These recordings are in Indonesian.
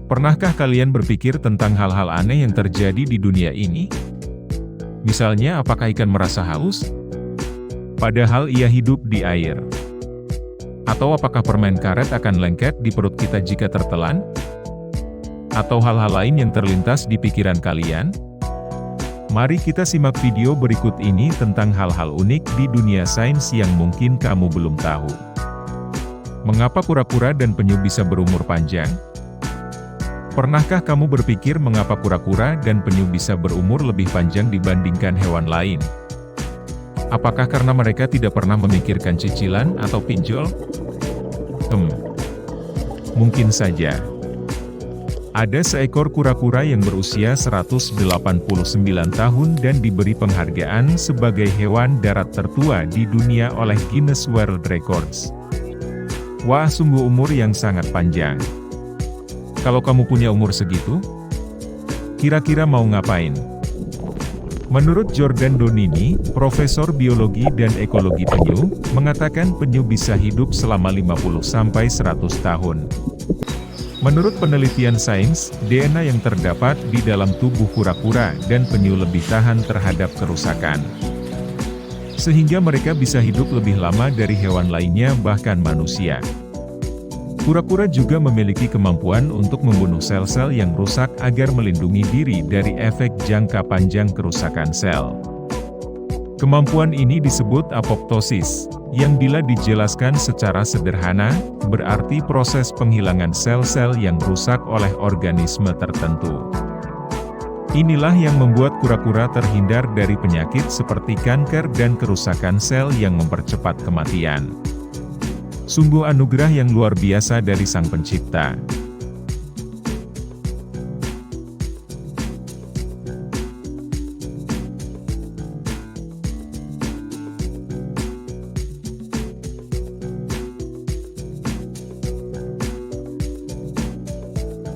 Pernahkah kalian berpikir tentang hal-hal aneh yang terjadi di dunia ini? Misalnya, apakah ikan merasa haus? Padahal ia hidup di air. Atau apakah permen karet akan lengket di perut kita jika tertelan? Atau hal-hal lain yang terlintas di pikiran kalian? Mari kita simak video berikut ini tentang hal-hal unik di dunia sains yang mungkin kamu belum tahu. Mengapa kura-kura dan penyu bisa berumur panjang? Pernahkah kamu berpikir mengapa kura-kura dan penyu bisa berumur lebih panjang dibandingkan hewan lain? Apakah karena mereka tidak pernah memikirkan cicilan atau pinjol? Mungkin saja. Ada seekor kura-kura yang berusia 189 tahun dan diberi penghargaan sebagai hewan darat tertua di dunia oleh Guinness World Records. Wah, sungguh umur yang sangat panjang. Kalau kamu punya umur segitu, kira-kira mau ngapain? Menurut Jordan Donini, Profesor Biologi dan Ekologi Penyu, mengatakan penyu bisa hidup selama 50-100 tahun. Menurut penelitian sains, DNA yang terdapat di dalam tubuh kura-kura dan penyu lebih tahan terhadap kerusakan. Sehingga mereka bisa hidup lebih lama dari hewan lainnya, bahkan manusia. Kura-kura juga memiliki kemampuan untuk membunuh sel-sel yang rusak agar melindungi diri dari efek jangka panjang kerusakan sel. Kemampuan ini disebut apoptosis, yang bila dijelaskan secara sederhana, berarti proses penghilangan sel-sel yang rusak oleh organisme tertentu. Inilah yang membuat kura-kura terhindar dari penyakit seperti kanker dan kerusakan sel yang mempercepat kematian. Sungguh anugerah yang luar biasa dari Sang Pencipta.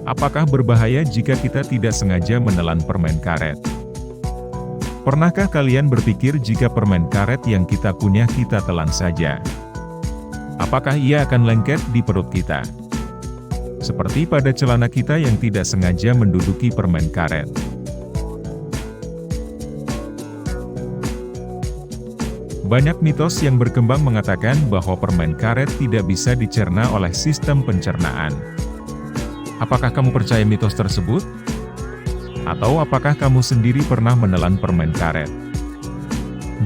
Apakah berbahaya jika kita tidak sengaja menelan permen karet? Pernahkah kalian berpikir jika permen karet yang kita punya kita telan saja? Apakah ia akan lengket di perut kita? Seperti pada celana kita yang tidak sengaja menduduki permen karet. Banyak mitos yang berkembang mengatakan bahwa permen karet tidak bisa dicerna oleh sistem pencernaan. Apakah kamu percaya mitos tersebut? Atau apakah kamu sendiri pernah menelan permen karet?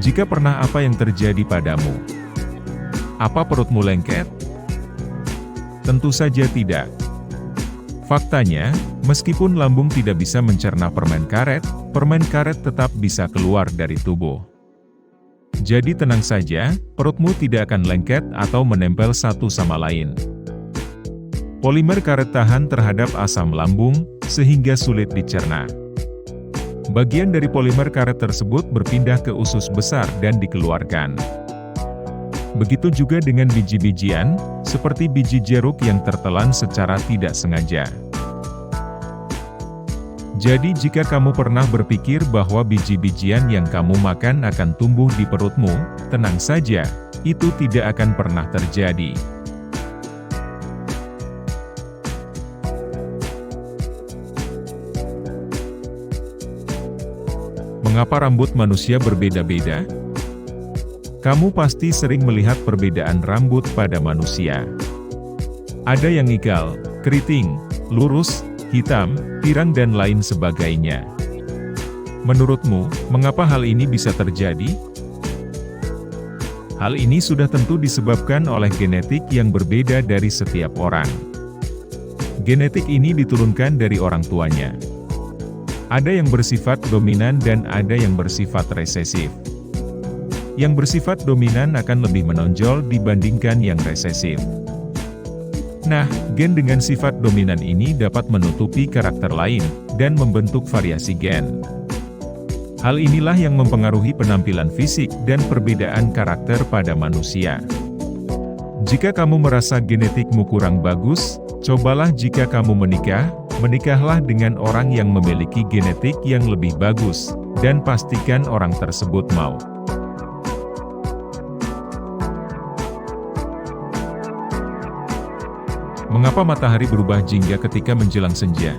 Jika pernah, apa yang terjadi padamu? Apa perutmu lengket? Tentu saja tidak. Faktanya, meskipun lambung tidak bisa mencerna permen karet tetap bisa keluar dari tubuh. Jadi tenang saja, perutmu tidak akan lengket atau menempel satu sama lain. Polimer karet tahan terhadap asam lambung, sehingga sulit dicerna. Bagian dari polimer karet tersebut berpindah ke usus besar dan dikeluarkan. Begitu juga dengan biji-bijian, seperti biji jeruk yang tertelan secara tidak sengaja. Jadi jika kamu pernah berpikir bahwa biji-bijian yang kamu makan akan tumbuh di perutmu, tenang saja, itu tidak akan pernah terjadi. Mengapa rambut manusia berbeda-beda? Kamu pasti sering melihat perbedaan rambut pada manusia. Ada yang ikal, keriting, lurus, hitam, pirang dan lain sebagainya. Menurutmu, mengapa hal ini bisa terjadi? Hal ini sudah tentu disebabkan oleh genetik yang berbeda dari setiap orang. Genetik ini diturunkan dari orang tuanya. Ada yang bersifat dominan dan ada yang bersifat resesif. Yang bersifat dominan akan lebih menonjol dibandingkan yang resesif. Nah, gen dengan sifat dominan ini dapat menutupi karakter lain, dan membentuk variasi gen. Hal inilah yang mempengaruhi penampilan fisik dan perbedaan karakter pada manusia. Jika kamu merasa genetikmu kurang bagus, cobalah jika kamu menikahlah dengan orang yang memiliki genetik yang lebih bagus, dan pastikan orang tersebut mau. Mengapa matahari berubah jingga ketika menjelang senja?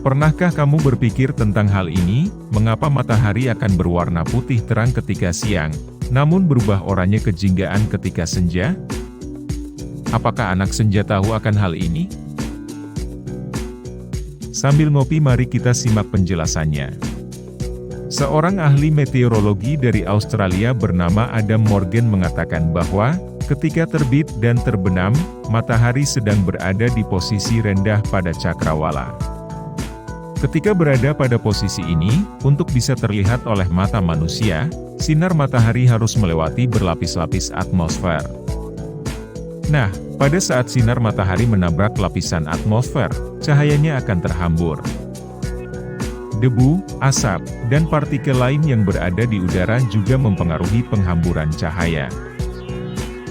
Pernahkah kamu berpikir tentang hal ini? Mengapa matahari akan berwarna putih terang ketika siang, namun berubah oranye kejinggaan ketika senja? Apakah anak senja tahu akan hal ini? Sambil ngopi, mari kita simak penjelasannya. Seorang ahli meteorologi dari Australia bernama Adam Morgan mengatakan bahwa, ketika terbit dan terbenam, matahari sedang berada di posisi rendah pada cakrawala. Ketika berada pada posisi ini, untuk bisa terlihat oleh mata manusia, sinar matahari harus melewati berlapis-lapis atmosfer. Nah, pada saat sinar matahari menabrak lapisan atmosfer, cahayanya akan terhambur. Debu, asap, dan partikel lain yang berada di udara juga mempengaruhi penghamburan cahaya.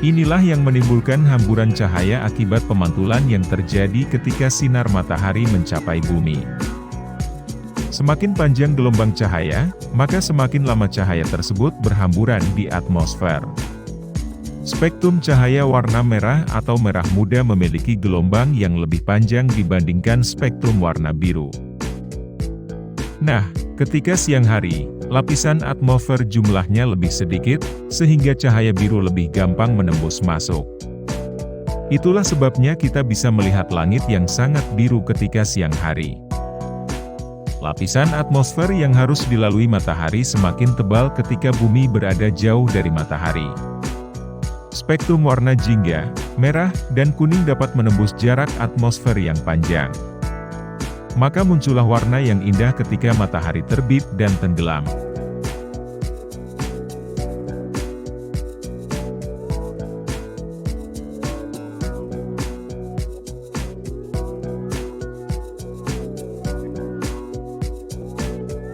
Inilah yang menimbulkan hamburan cahaya akibat pemantulan yang terjadi ketika sinar matahari mencapai bumi. Semakin panjang gelombang cahaya, maka semakin lama cahaya tersebut berhamburan di atmosfer. Spektrum cahaya warna merah atau merah muda memiliki gelombang yang lebih panjang dibandingkan spektrum warna biru. Nah, ketika siang hari, lapisan atmosfer jumlahnya lebih sedikit, sehingga cahaya biru lebih gampang menembus masuk. Itulah sebabnya kita bisa melihat langit yang sangat biru ketika siang hari. Lapisan atmosfer yang harus dilalui matahari semakin tebal ketika bumi berada jauh dari matahari. Spektrum warna jingga, merah, dan kuning dapat menembus jarak atmosfer yang panjang. Maka muncullah warna yang indah ketika matahari terbit dan tenggelam.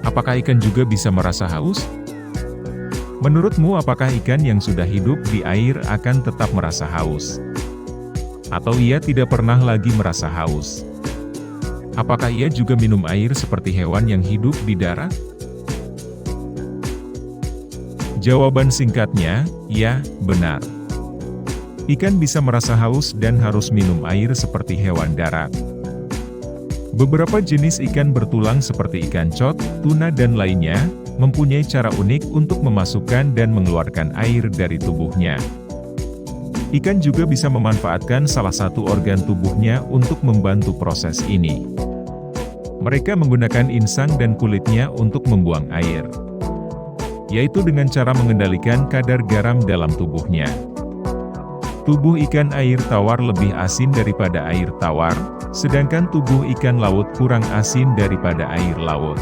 Apakah ikan juga bisa merasa haus? Menurutmu, apakah ikan yang sudah hidup di air akan tetap merasa haus? Atau ia tidak pernah lagi merasa haus? Apakah ia juga minum air seperti hewan yang hidup di darat? Jawaban singkatnya, ya, benar. Ikan bisa merasa haus dan harus minum air seperti hewan darat. Beberapa jenis ikan bertulang seperti ikan cod, tuna dan lainnya, mempunyai cara unik untuk memasukkan dan mengeluarkan air dari tubuhnya. Ikan juga bisa memanfaatkan salah satu organ tubuhnya untuk membantu proses ini. Mereka menggunakan insang dan kulitnya untuk membuang air, yaitu dengan cara mengendalikan kadar garam dalam tubuhnya. Tubuh ikan air tawar lebih asin daripada air tawar, sedangkan tubuh ikan laut kurang asin daripada air laut.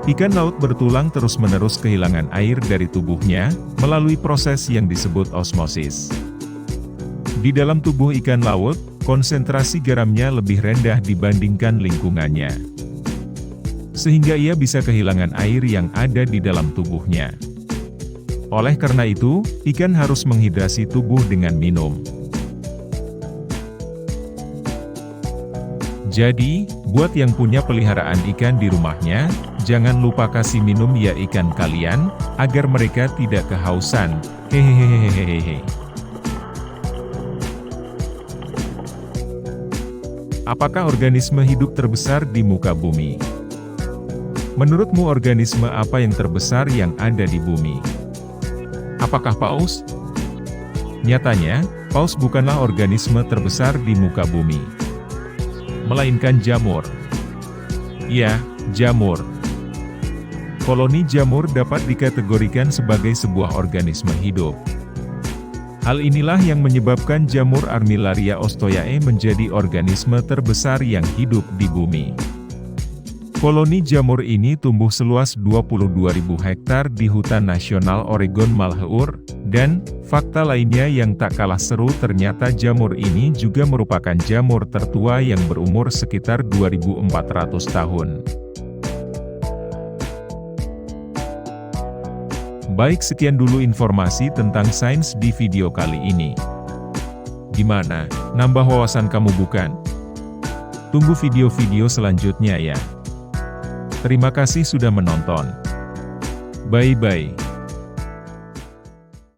Ikan laut bertulang terus-menerus kehilangan air dari tubuhnya, melalui proses yang disebut osmosis. Di dalam tubuh ikan laut, konsentrasi garamnya lebih rendah dibandingkan lingkungannya, sehingga ia bisa kehilangan air yang ada di dalam tubuhnya. Oleh karena itu, ikan harus menghidrasi tubuh dengan minum. Jadi, buat yang punya peliharaan ikan di rumahnya, jangan lupa kasih minum ya ikan kalian, agar mereka tidak kehausan. Hehehehehehe. Apakah organisme hidup terbesar di muka bumi? Menurutmu organisme apa yang terbesar yang ada di bumi? Apakah paus? Nyatanya, paus bukanlah organisme terbesar di muka bumi, melainkan jamur. Ya, jamur. Koloni jamur dapat dikategorikan sebagai sebuah organisme hidup. Hal inilah yang menyebabkan jamur Armillaria ostoyae menjadi organisme terbesar yang hidup di bumi. Koloni jamur ini tumbuh seluas 22.000 hektar di Hutan Nasional Oregon Malheur, dan fakta lainnya yang tak kalah seru, ternyata jamur ini juga merupakan jamur tertua yang berumur sekitar 2.400 tahun. Baik, sekian dulu informasi tentang sains di video kali ini. Gimana? Nambah wawasan kamu bukan? Tunggu video-video selanjutnya ya. Terima kasih sudah menonton. Bye-bye.